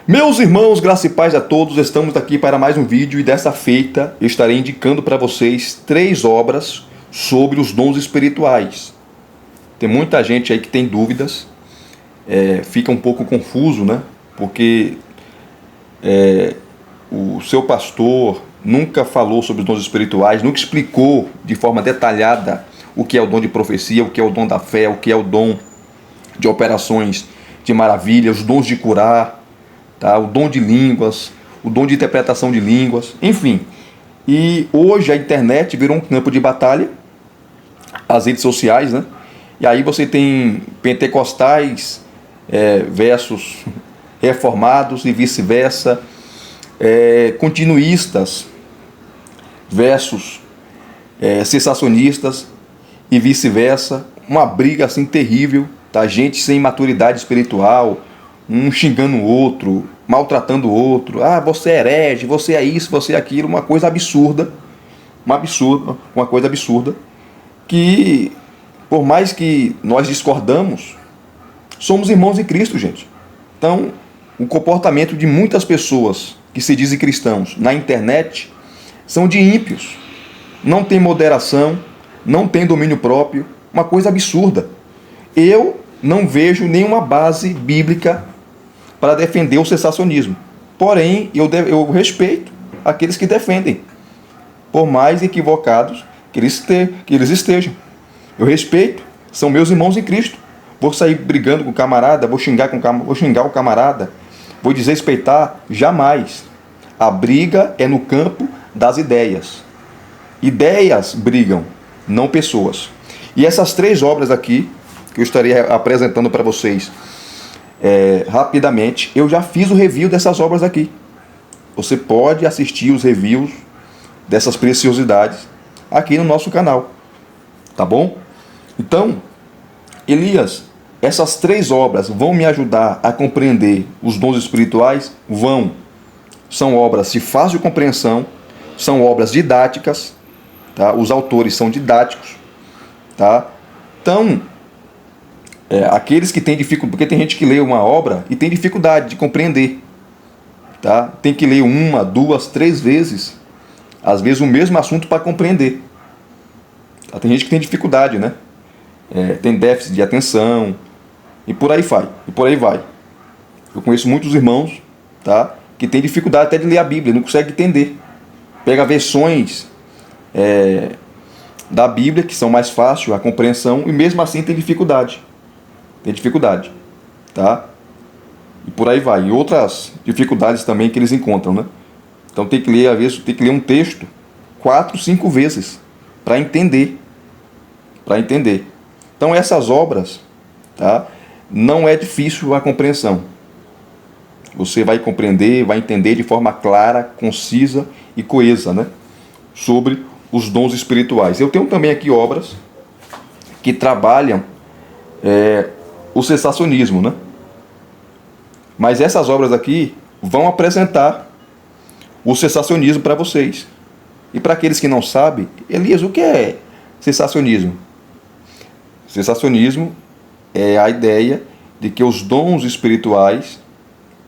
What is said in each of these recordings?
Meus irmãos, graça e paz a todos, estamos aqui para mais um vídeo e dessa feita eu estarei indicando para vocês 3 obras sobre os dons espirituais. Tem muita gente aí que tem dúvidas, fica um pouco confuso, né? Porque o seu pastor nunca falou sobre os dons espirituais, nunca explicou de forma detalhada o que é o dom de profecia, o que é o dom da fé, o que é o dom de operações de maravilha, os dons de curar, tá? O dom de línguas, o dom de interpretação de línguas, enfim. E hoje a internet virou um campo de batalha, as redes sociais, né? E aí você tem pentecostais versus reformados e vice-versa, continuistas versus cessacionistas e vice-versa, uma briga assim terrível, tá? Gente sem maturidade espiritual, um xingando o outro, maltratando o outro, você é herege, você é isso, você é aquilo, uma coisa absurda, uma coisa absurda, que por mais que nós discordamos, somos irmãos em Cristo, gente. Então, o comportamento de muitas pessoas que se dizem cristãos na internet são de ímpios, não tem moderação, não tem domínio próprio, uma coisa absurda. Eu não vejo nenhuma base bíblica para defender o cessacionismo. Porém, eu respeito aqueles que defendem, por mais equivocados que eles estejam. Eu respeito, são meus irmãos em Cristo. Vou sair brigando com o camarada, vou xingar o camarada, vou desrespeitar? Jamais. A briga é no campo das ideias. Ideias brigam, não pessoas. E essas 3 obras aqui, que eu estarei apresentando para vocês rapidamente, eu já fiz o review dessas obras aqui. Você pode assistir os reviews dessas preciosidades aqui no nosso canal, tá bom? Então, Elias, essas 3 obras vão me ajudar a compreender os dons espirituais? Vão. São obras de fácil compreensão, são obras didáticas, tá? Os autores são didáticos, tá? Então, aqueles que têm dificuldade, porque tem gente que lê uma obra e tem dificuldade de compreender, tá? Tem que ler 1, 2, 3 vezes, às vezes o mesmo assunto para compreender. Tá? Tem gente que tem dificuldade, né? Tem déficit de atenção e por aí vai. Eu conheço muitos irmãos, tá? Que têm dificuldade até de ler a Bíblia, não consegue entender. Pega versões da Bíblia que são mais fáceis a compreensão e mesmo assim tem dificuldade, tá? E por aí vai. E outras dificuldades também que eles encontram, né? Então tem que ler, às vezes, tem que ler um texto 4, 5 vezes para entender. Então essas obras, tá? Não é difícil a compreensão. Você vai compreender, vai entender de forma clara, concisa e coesa, né? Sobre os dons espirituais. Eu tenho também aqui obras que trabalham o cessacionismo, né? Mas essas obras aqui vão apresentar o cessacionismo para vocês. E para aqueles que não sabem, Elias, o que é cessacionismo? Cessacionismo é a ideia de que os dons espirituais,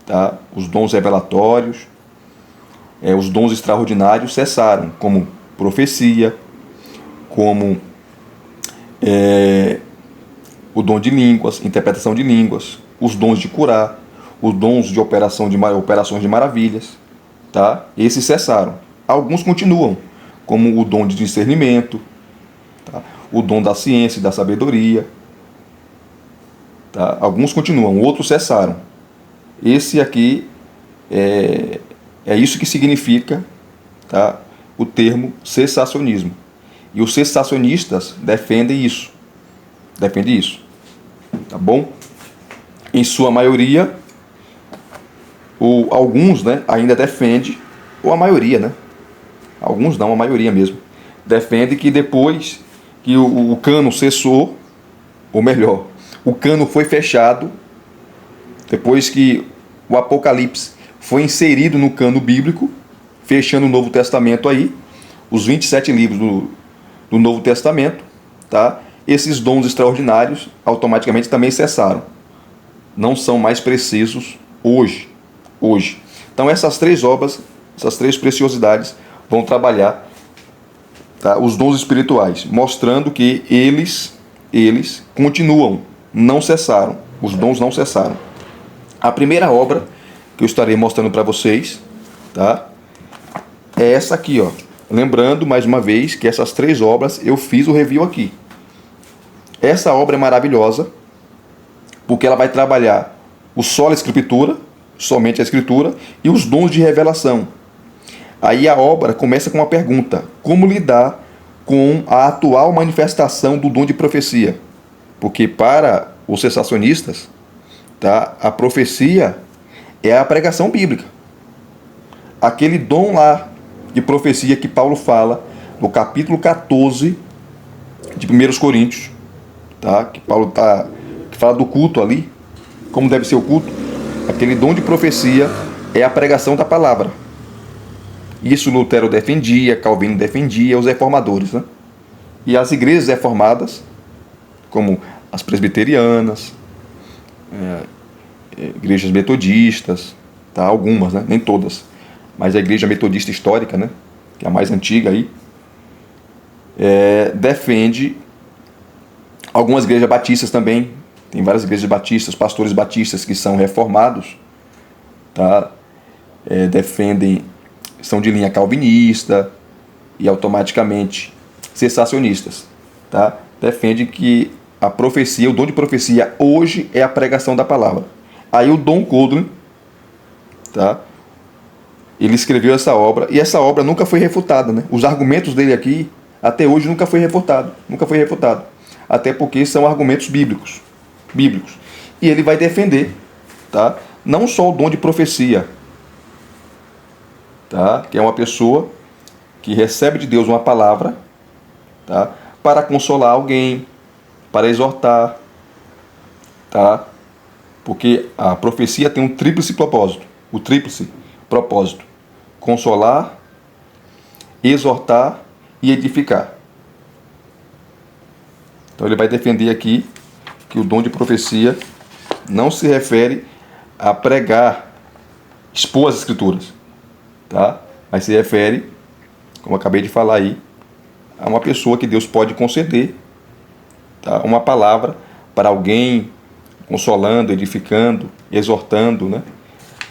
tá? Os dons revelatórios, os dons extraordinários cessaram, como profecia, como o dom de línguas, interpretação de línguas, os dons de curar, os dons de operações de maravilhas, tá? Esses cessaram. Alguns continuam, como o dom de discernimento, tá? O dom da ciência e da sabedoria, tá? Alguns continuam, outros cessaram. Esse aqui é isso que significa, tá? O termo cessacionismo. E os cessacionistas defendem isso. Tá bom? Em sua maioria, alguns, né, ainda defendem, ou a maioria, né? Alguns não, a maioria mesmo. Defende que depois que o cano cessou, ou melhor, o cano foi fechado, depois que o Apocalipse foi inserido no cano bíblico, fechando o Novo Testamento aí, os 27 livros do Novo Testamento, tá? Esses dons extraordinários automaticamente também cessaram. Não são mais precisos hoje. hoje. Então essas três obras, essas três preciosidades vão trabalhar, tá, os dons espirituais, mostrando que eles continuam, não cessaram, os dons não cessaram. A primeira obra que eu estarei mostrando para vocês, tá, é essa aqui, ó. Lembrando mais uma vez que essas três obras eu fiz o review aqui. Essa obra é maravilhosa porque ela vai trabalhar o sola escritura, somente a escritura, e os dons de revelação. Aí a obra começa com uma pergunta: como lidar com a atual manifestação do dom de profecia? Porque para os cessacionistas, tá, a profecia é a pregação bíblica. Aquele dom lá de profecia que Paulo fala no capítulo 14 de 1 Coríntios, tá, que Paulo que fala do culto ali, como deve ser o culto. Aquele dom de profecia é a pregação da palavra. Isso Lutero defendia, Calvino defendia, os reformadores, né? E as igrejas reformadas, como as presbiterianas, igrejas metodistas, tá? Algumas, né? Nem todas, mas a igreja metodista histórica, né? Que é a mais antiga aí, defende. Algumas igrejas batistas também, tem várias igrejas batistas, pastores batistas que são reformados, tá? Defendem, são de linha calvinista e automaticamente cessacionistas, tá? Defende que a profecia, o dom de profecia hoje é a pregação da palavra. Aí o Don Coldren, tá, ele escreveu essa obra, e essa obra nunca foi refutada, né? Os argumentos dele aqui até hoje nunca foi refutado, até porque são argumentos bíblicos. E ele vai defender, tá, não só o dom de profecia, tá, que é uma pessoa que recebe de Deus uma palavra, tá, para consolar alguém, para exortar, tá, porque a profecia tem um tríplice propósito: consolar, exortar e edificar. Então ele vai defender aqui que o dom de profecia não se refere a pregar, expor as escrituras, tá? Mas se refere, como eu acabei de falar aí, a uma pessoa que Deus pode conceder, tá, uma palavra para alguém, consolando, edificando, exortando, né?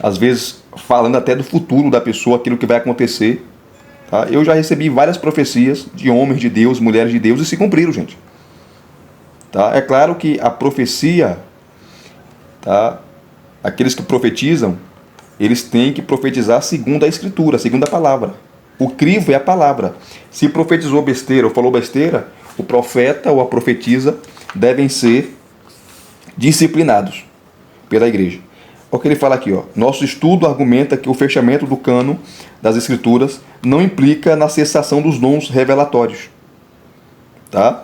Às vezes falando até do futuro da pessoa, aquilo que vai acontecer, tá? Eu já recebi várias profecias de homens de Deus, mulheres de Deus, e se cumpriram, gente. Tá? É claro que a profecia, tá, aqueles que profetizam, eles têm que profetizar segundo a Escritura, segundo a palavra. O crivo é a palavra. Se profetizou besteira ou falou besteira, o profeta ou a profetisa devem ser disciplinados pela igreja. Olha o que ele fala aqui, ó. Nosso estudo argumenta que o fechamento do cânon das Escrituras não implica na cessação dos dons revelatórios. Tá?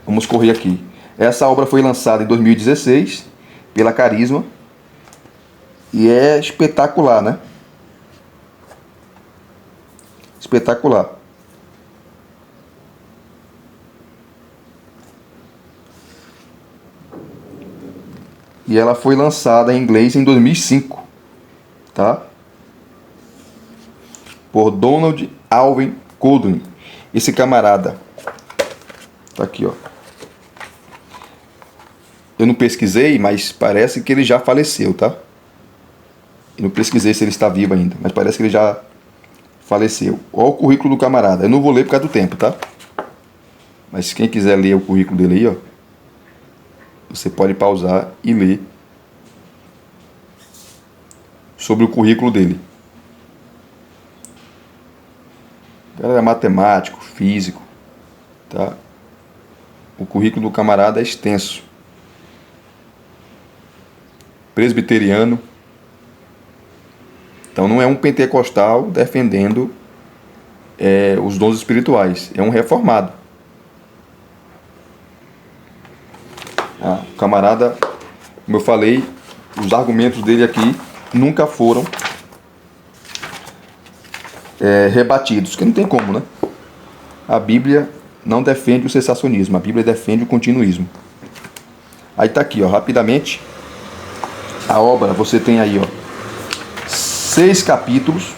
Vamos correr aqui. Essa obra foi lançada em 2016 pela Carisma e é espetacular, né? Espetacular. E ela foi lançada em inglês em 2005, tá? Por Donald Alvin Coldren. Esse camarada tá aqui, ó. Eu não pesquisei, mas parece que ele já faleceu, tá? Eu não pesquisei se ele está vivo ainda, mas parece que ele já faleceu. Olha o currículo do camarada. Eu não vou ler por causa do tempo, tá? Mas quem quiser ler o currículo dele aí, ó, você pode pausar e ler sobre o currículo dele. O cara é matemático, físico, tá? O currículo do camarada é extenso. Presbiteriano. Então não é um pentecostal defendendo os dons espirituais. É um reformado. O camarada, como eu falei, os argumentos dele aqui nunca foram rebatidos, que não tem como, né? A Bíblia não defende o cessacionismo, a Bíblia defende o continuismo. Aí tá aqui, ó, rapidamente, A obra, você tem aí, ó, 6 capítulos,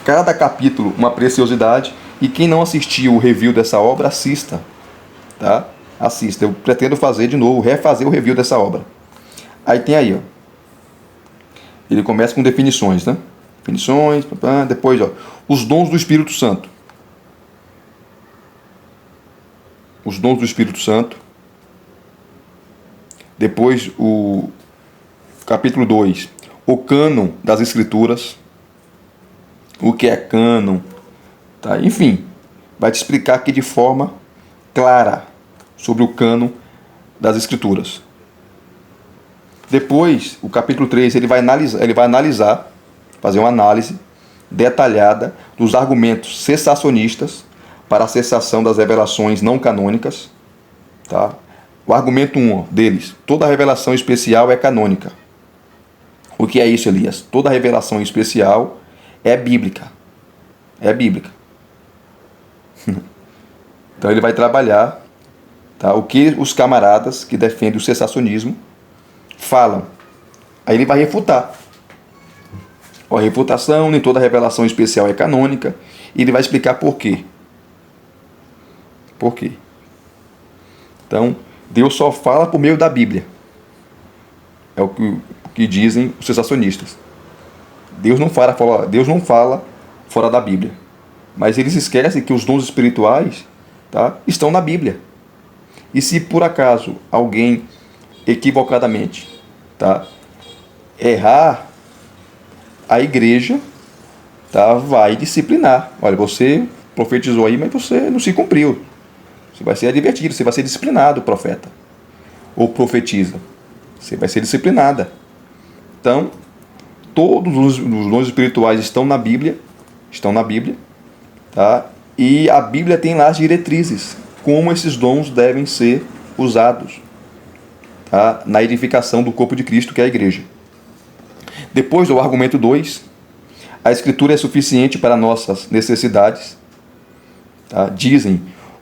cada capítulo uma preciosidade, e quem não assistiu o review dessa obra, assista, tá? Assista, eu pretendo fazer de novo, refazer o review dessa obra. Aí tem aí, ó, ele começa com definições, né? Definições, depois, ó, os dons do Espírito Santo. Os dons do Espírito Santo. Depois, o capítulo 2, o cânon das Escrituras. O que é cânon, tá? Enfim, vai te explicar aqui de forma clara sobre o cânon das Escrituras. Depois, o capítulo 3, ele vai analisar, fazer uma análise detalhada dos argumentos cessacionistas para a cessação das revelações não canônicas, tá? O argumento 1 deles, toda revelação especial é canônica. O que é isso, Elias? Toda revelação especial é bíblica. É bíblica. Então ele vai trabalhar, tá, o que os camaradas que defendem o cessacionismo falam. Aí ele vai refutar. A refutação, nem toda revelação especial é canônica. E ele vai explicar por quê. Por quê? Então, Deus só fala por meio da Bíblia. É o que dizem os cessacionistas. Deus não fala fora da Bíblia. Mas eles esquecem que os dons espirituais, tá, estão na Bíblia. E se por acaso alguém equivocadamente, tá, errar, a igreja, tá, vai disciplinar. Olha, você profetizou aí, mas você não se cumpriu. Você vai ser advertido, você vai ser disciplinado, profeta. Ou profetiza. Você vai ser disciplinada. Então, todos os dons espirituais estão na Bíblia, tá? E a Bíblia tem lá as diretrizes, como esses dons devem ser usados, tá, na edificação do corpo de Cristo, que é a igreja. Depois do argumento 2, a Escritura é suficiente para nossas necessidades, tá? Dizem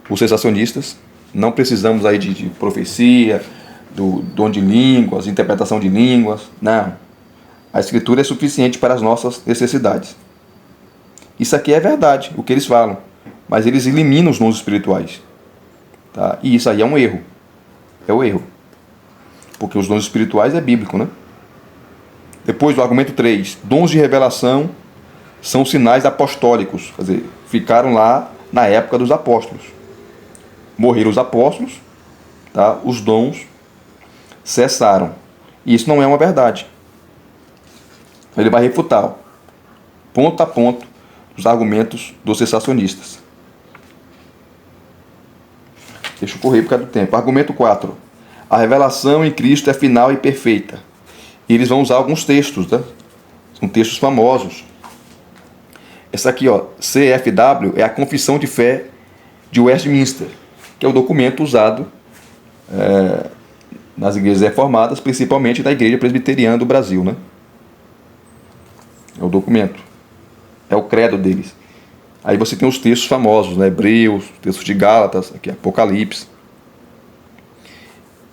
os cessacionistas, não precisamos aí de profecia, do dom de línguas, interpretação de línguas, não. A Escritura é suficiente para as nossas necessidades. Isso aqui é verdade, o que eles falam, mas eles eliminam os dons espirituais, tá? E isso aí é um erro. É o erro. Porque os dons espirituais é bíblico, né? Depois do argumento 3, dons de revelação são sinais apostólicos, quer dizer, ficaram lá na época dos apóstolos. Morreram os apóstolos, tá? Os dons cessaram. E isso não é uma verdade. Ele vai refutar, ó, ponto a ponto, os argumentos dos cessacionistas. Deixa eu correr por causa do tempo. Argumento 4. A revelação em Cristo é final e perfeita. E eles vão usar alguns textos, tá? São textos famosos. Essa aqui, ó, CFW, é a Confissão de Fé de Westminster, que é o documento usado nas igrejas reformadas, principalmente na Igreja Presbiteriana do Brasil, né? É o documento. É o credo deles. Aí você tem os textos famosos, né? Hebreus, textos de Gálatas, aqui Apocalipse.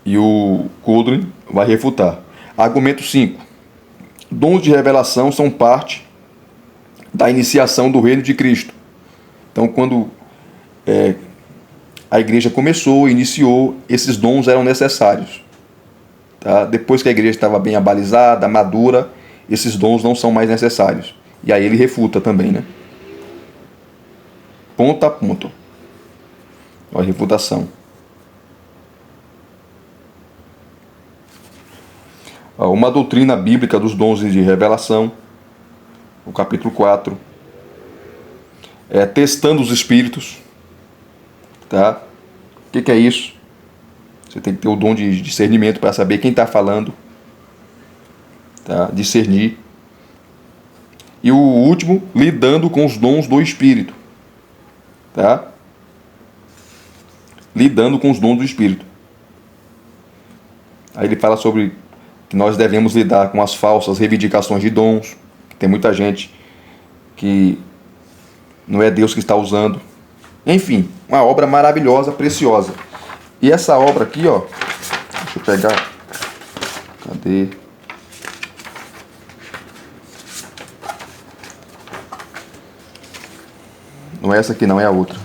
E o Coldrin vai refutar. Argumento 5. Dons de revelação são parte da iniciação do reino de Cristo. Então, quando a igreja começou, iniciou, esses dons eram necessários. Tá? Depois que a igreja estava bem abalizada, madura, esses dons não são mais necessários. E aí ele refuta também, né? Ponto a ponto. Olha a refutação. Uma doutrina bíblica dos dons de revelação, o capítulo 4. Testando os espíritos. Tá? O que é isso? Você tem que ter o dom de discernimento para saber quem está falando. Tá? Discernir. E o último, lidando com os dons do Espírito. Tá? Lidando com os dons do Espírito. Aí ele fala sobre que nós devemos lidar com as falsas reivindicações de dons. Tem muita gente que não é Deus que está usando. Enfim, uma obra maravilhosa, preciosa. E essa obra aqui, ó, deixa eu pegar. Cadê? Não é essa aqui não, é a outra.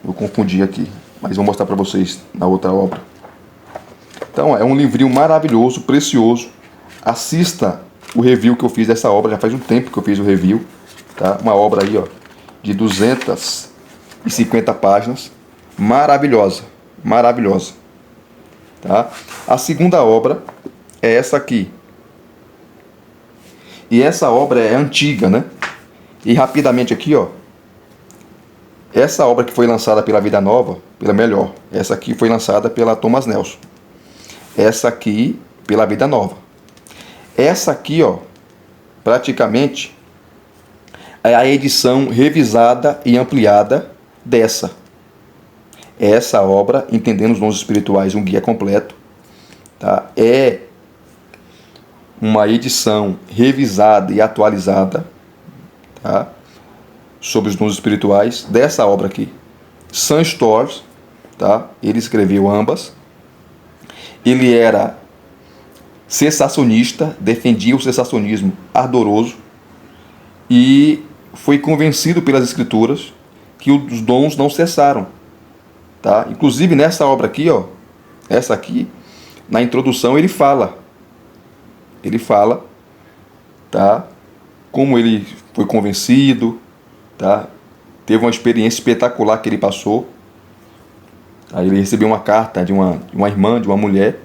Eu confundi aqui, mas vou mostrar para vocês na outra obra. Então, é um livrinho maravilhoso, precioso. Assista o review que eu fiz dessa obra, já faz um tempo que eu fiz o review, tá? Uma obra aí, ó, de 250 páginas, maravilhosa, maravilhosa, tá? A segunda obra é essa aqui. E essa obra é antiga, né? E rapidamente aqui, ó, essa obra que foi lançada pela Vida Nova, essa aqui foi lançada pela Thomas Nelson. Essa aqui pela Vida Nova. Essa aqui, ó, praticamente é a edição revisada e ampliada dessa. Essa obra, Entendendo os Dons Espirituais, um guia completo, tá? É uma edição revisada e atualizada, tá? Sobre os dons espirituais dessa obra aqui. Sam Storrs, tá? Ele escreveu ambas. Ele era cessacionista, defendia o cessacionismo ardoroso e foi convencido pelas escrituras que os dons não cessaram, tá? Inclusive nessa obra aqui, ó, essa aqui, na introdução ele fala, tá? Como ele foi convencido, tá? Teve uma experiência espetacular que ele passou. Aí ele recebeu uma carta de uma irmã, de uma mulher,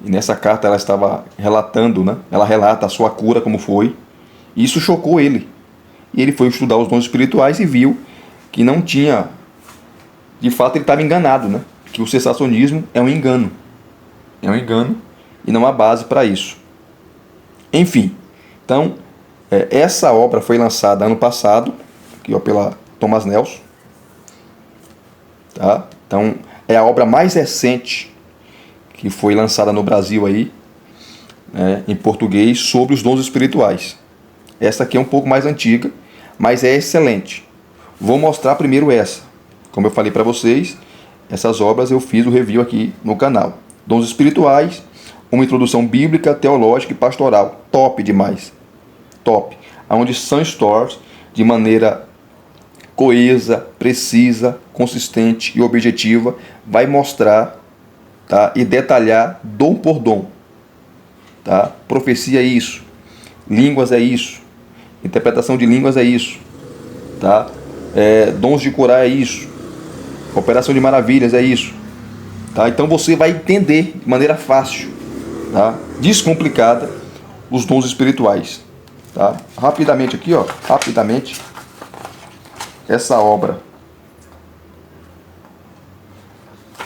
e nessa carta ela estava relatando, né? Ela relata a sua cura, como foi, e isso chocou ele. E ele foi estudar os dons espirituais e viu que não tinha, de fato ele estava enganado, né? Que o cessacionismo é um engano, e não há base para isso. Enfim, então, essa obra foi lançada ano passado, aqui, ó, pela Thomas Nelson, tá? Então, é a obra mais recente que foi lançada no Brasil aí, né, em português, sobre os dons espirituais. Essa aqui é um pouco mais antiga, mas é excelente. Vou mostrar primeiro essa. Como eu falei para vocês, essas obras eu fiz o review aqui no canal. Dons espirituais, uma introdução bíblica, teológica e pastoral. Top demais. Top. Onde Sam Storrs, de maneira coesa, precisa, consistente e objetiva, vai mostrar, tá? E detalhar dom por dom. Tá? Profecia é isso. Línguas é isso. Interpretação de línguas é isso. Tá? Dons de curar é isso. Operação de maravilhas é isso. Tá? Então você vai entender de maneira fácil, tá? Descomplicada, os dons espirituais. Tá? Rapidamente aqui, ó, essa obra.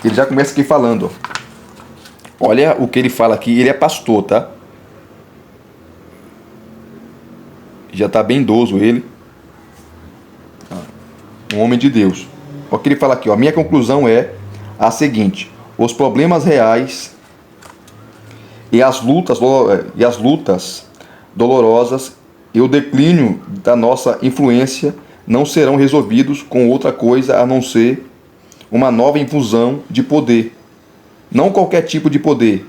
Ele já começa aqui falando, ó. Olha o que ele fala aqui, ele é pastor, tá? Já está bem idoso ele. Um homem de Deus. Olha o que ele fala aqui, ó. Minha conclusão é a seguinte: os problemas reais e as lutas dolorosas e o declínio da nossa influência não serão resolvidos com outra coisa a não ser uma nova infusão de poder. Não qualquer tipo de poder,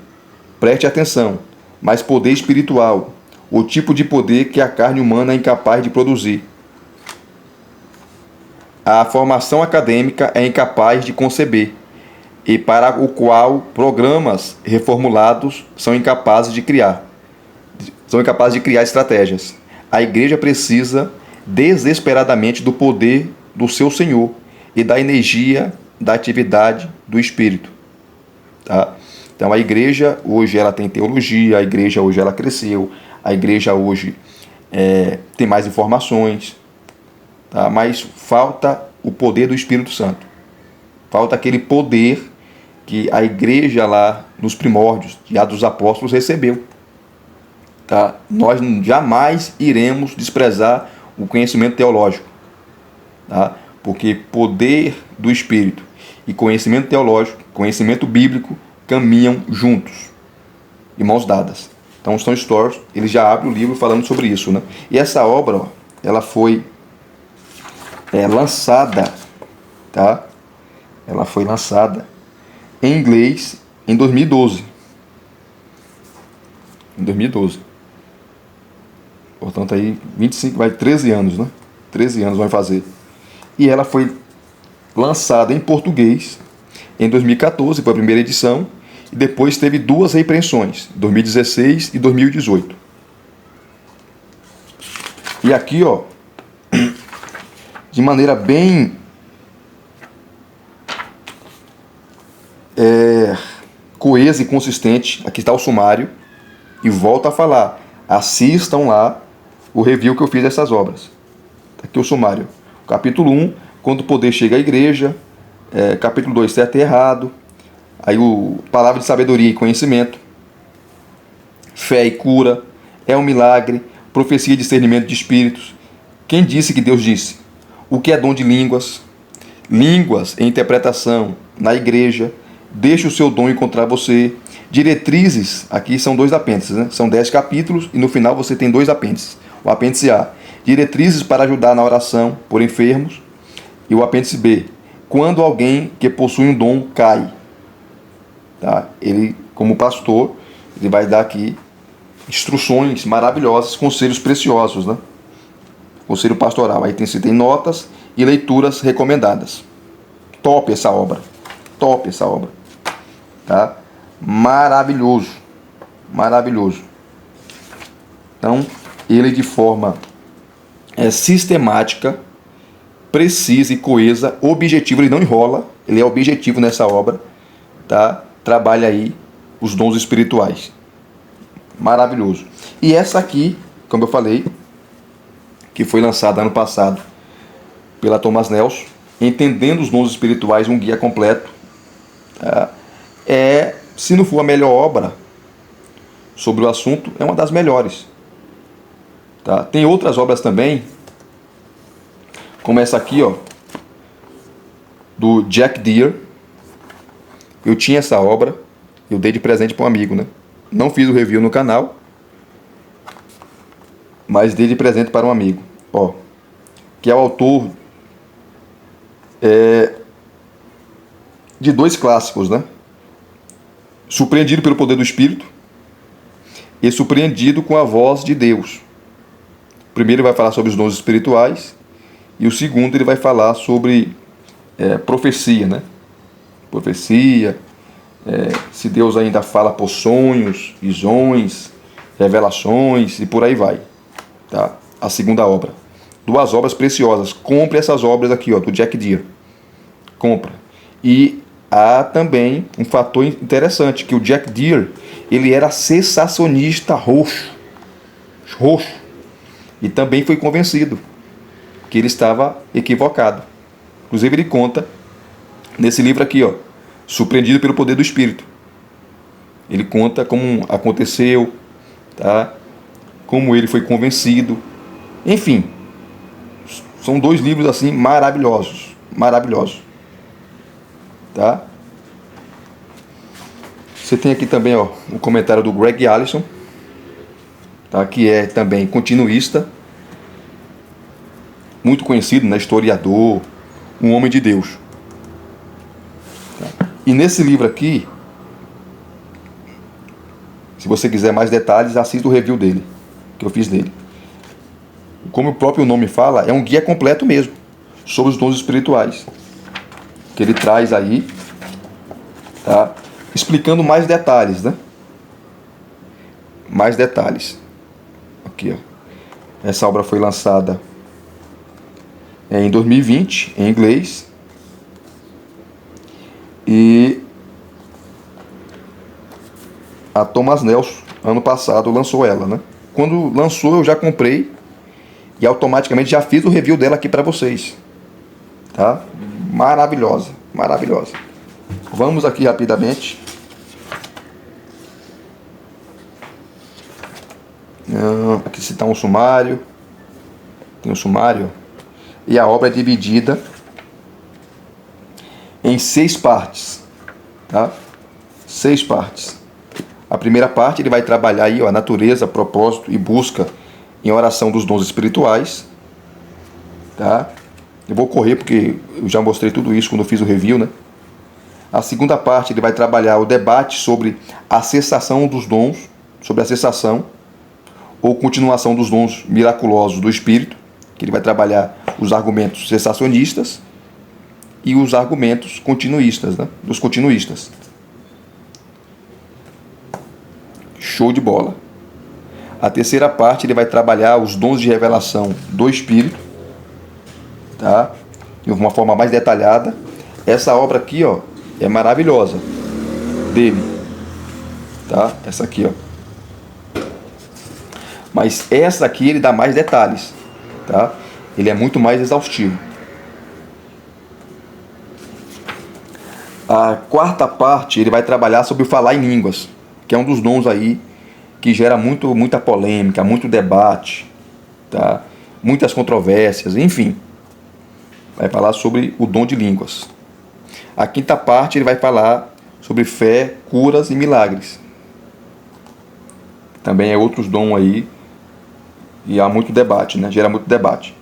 preste atenção, mas poder espiritual, o tipo de poder que a carne humana é incapaz de produzir. A formação acadêmica é incapaz de conceber, e para o qual programas reformulados são incapazes de criar estratégias. A igreja precisa desesperadamente do poder do seu Senhor e da energia da atividade do Espírito. Tá? Então a igreja hoje ela tem teologia, a igreja hoje ela cresceu, a igreja hoje tem mais informações, tá? Mas falta o poder do Espírito Santo. Falta aquele poder que a igreja lá nos primórdios, já dos apóstolos, recebeu. Tá? Nós jamais iremos desprezar o conhecimento teológico, tá? Porque poder do Espírito e conhecimento teológico, conhecimento bíblico, caminham juntos, de mãos dadas. Então, Sam Storrs, ele já abre o livro falando sobre isso, né? E essa obra, ó, ela foi lançada, tá? Ela foi lançada em inglês em 2012. Em 2012. Portanto, aí 13 anos, né? 13 anos vai fazer. e ela foi lançada em português em 2014, foi a primeira edição, e depois teve 2 reimpressões, 2016 e 2018. E aqui, ó, de maneira bem coesa e consistente, aqui está o sumário, e volto a falar, assistam lá o review que eu fiz dessas obras. Aqui o sumário. Capítulo 1, quando o poder chega à igreja. Capítulo 2, certo e errado. Aí palavra de sabedoria e conhecimento. Fé e cura. É um milagre. Profecia e discernimento de espíritos. Quem disse que Deus disse? O que é dom de línguas? Línguas em interpretação na igreja. Deixe o seu dom encontrar você. Diretrizes, aqui são 2 apêndices, né? São 10 capítulos e no final você tem 2 apêndices. O apêndice A, diretrizes para ajudar na oração por enfermos. E o apêndice B, quando alguém que possui um dom cai. Tá? Ele, como pastor, ele vai dar aqui instruções maravilhosas, conselhos preciosos, né? Conselho pastoral. Aí tem notas e leituras recomendadas. Top essa obra. Top essa obra. Tá? Maravilhoso. Maravilhoso. Então, ele de forma sistemática, precisa e coesa, objetivo, ele não enrola, ele é objetivo nessa obra, tá? Trabalha aí os dons espirituais. Maravilhoso. E essa aqui, como eu falei, que foi lançada ano passado pela Thomas Nelson, Entendendo os Dons Espirituais, um guia completo, tá? Se não for a melhor obra sobre o assunto, é uma das melhores. Tá? Tem outras obras também, como essa aqui, ó, do Jack Deere. Eu tinha essa obra, eu dei de presente para um amigo, né? Não fiz o review no canal, mas dei de presente para um amigo, ó, que é o autor de 2 clássicos, né? Surpreendido pelo Poder do Espírito e Surpreendido com a Voz de Deus. O primeiro ele vai falar sobre os dons espirituais e o segundo ele vai falar sobre profecia, né? Profecia, se Deus ainda fala por sonhos, visões, revelações e por aí vai. Tá? A segunda obra. 2 obras preciosas. Compre essas obras aqui, ó, do Jack Deere. Compra. E há também um fator interessante, que o Jack Deere, ele era cessacionista roxo. E também foi convencido que ele estava equivocado. Inclusive ele conta nesse livro aqui, ó, Surpreendido pelo Poder do Espírito. Ele conta como aconteceu, tá? Como ele foi convencido. Enfim, são 2 livros assim maravilhosos, maravilhosos. Tá? Você tem aqui também, ó, o comentário do Greg Allison, tá? Que é também continuista, muito conhecido, né? Historiador, um homem de Deus. Tá? E nesse livro aqui, se você quiser mais detalhes, assista o review dele, que eu fiz dele. Como o próprio nome fala, é um guia completo mesmo sobre os dons espirituais, que ele traz aí, tá? Explicando mais detalhes, né? Mais detalhes. Aqui, ó. Essa obra foi lançada em 2020, em inglês. E a Thomas Nelson, ano passado, lançou ela, né? Quando lançou, eu já comprei e automaticamente já fiz o review dela aqui para vocês. Tá? Maravilhosa, maravilhosa. Vamos aqui rapidamente. Aqui está um sumário. Tem um sumário. E a obra é dividida em 6 partes. Tá? 6 partes. A primeira parte ele vai trabalhar aí, ó, a natureza, propósito e busca em oração dos dons espirituais. Tá? Eu vou correr porque eu já mostrei tudo isso quando eu fiz o review, né? A segunda parte ele vai trabalhar o debate sobre a cessação dos dons, sobre a cessação ou continuação dos dons miraculosos do Espírito, que ele vai trabalhar os argumentos cessacionistas e os argumentos continuistas, né? Dos continuistas. Show de bola. A terceira parte ele vai trabalhar os dons de revelação do Espírito, tá? De uma forma mais detalhada. Essa obra aqui, ó, é maravilhosa dele, tá? Essa aqui, ó. Mas essa aqui ele dá mais detalhes, tá? Ele é muito mais exaustivo. A quarta parte ele vai trabalhar sobre o falar em línguas, que é um dos dons aí que gera muita polêmica, muito debate, tá? Muitas controvérsias, enfim. Vai falar sobre o dom de línguas. A quinta parte ele vai falar sobre fé, curas e milagres. Também é outros dons aí e há muito debate, né? Gera muito debate.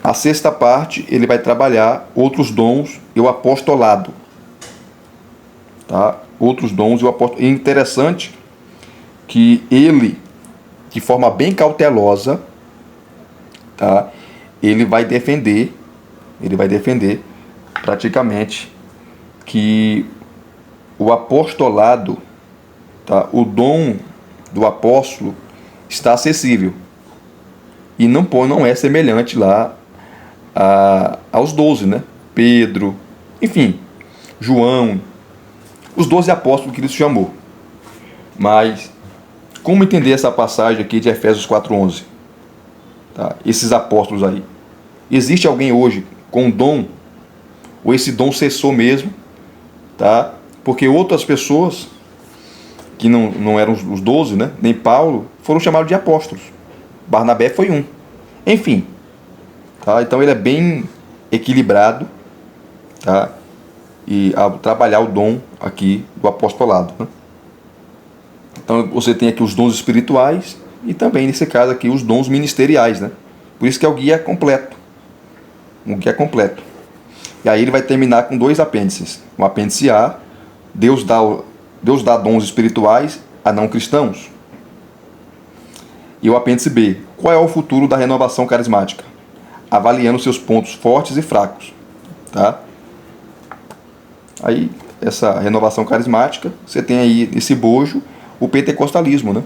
A sexta parte ele vai trabalhar outros dons e o apostolado, tá? Outros dons e o apostolado. É interessante que ele, de forma bem cautelosa, tá? Ele vai defender praticamente que o apostolado, tá? O dom do apóstolo está acessível e não é semelhante lá aos 12, né? Pedro, enfim, João, os 12 apóstolos que ele chamou. Mas como entender essa passagem aqui de Efésios 4:11? Tá? Esses apóstolos aí. Existe alguém hoje com dom? Ou esse dom cessou mesmo? Tá? Porque outras pessoas que não eram os 12, né? Nem Paulo, foram chamados de apóstolos. Barnabé foi um. Enfim. Tá? Então ele é bem equilibrado, tá? E a trabalhar o dom aqui do apostolado, né? Então você tem aqui os dons espirituais e também, nesse caso aqui, os dons ministeriais, né? Por isso que é o guia completo. Um guia completo. E aí ele vai terminar com 2 apêndices. O apêndice A, Deus dá dons espirituais a não cristãos. E o apêndice B, qual é o futuro da renovação carismática? Avaliando seus pontos fortes e fracos, tá? Aí, essa renovação carismática, você tem aí esse bojo, o pentecostalismo, né?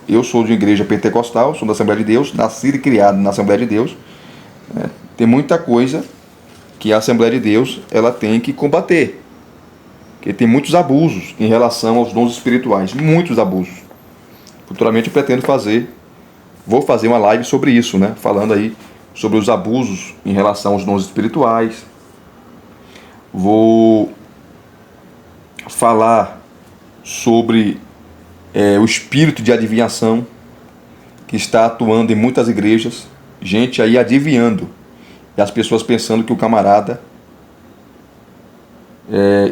Eu sou de igreja pentecostal, sou da Assembleia de Deus, nascido e criado na Assembleia de Deus. Né? Tem muita coisa que a Assembleia de Deus ela tem que combater, porque tem muitos abusos em relação aos dons espirituais, muitos abusos. Futuramente eu pretendo vou fazer uma live sobre isso, né? Falando aí sobre os abusos em relação aos dons espirituais. Vou falar sobre o espírito de adivinhação que está atuando em muitas igrejas. Gente aí adivinhando. E as pessoas pensando que o camarada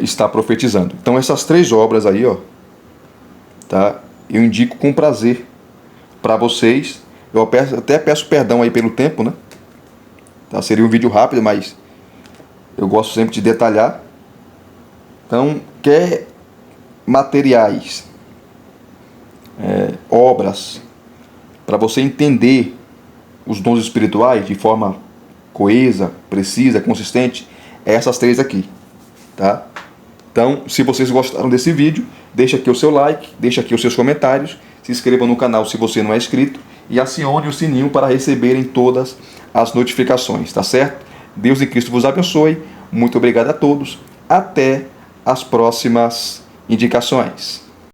está profetizando. Então essas 3 obras aí, ó, tá? Eu indico com prazer para vocês. Eu até peço perdão aí pelo tempo, né? Tá? Seria um vídeo rápido, mas eu gosto sempre de detalhar. Então, quer materiais, obras, para você entender os dons espirituais de forma coesa, precisa, consistente, essas 3 aqui, tá? Então, se vocês gostaram desse vídeo, deixa aqui o seu like, deixa aqui os seus comentários, se inscreva no canal se você não é inscrito e acione o sininho para receberem todas as notificações, tá certo? Deus em Cristo vos abençoe. Muito obrigado a todos. Até as próximas indicações.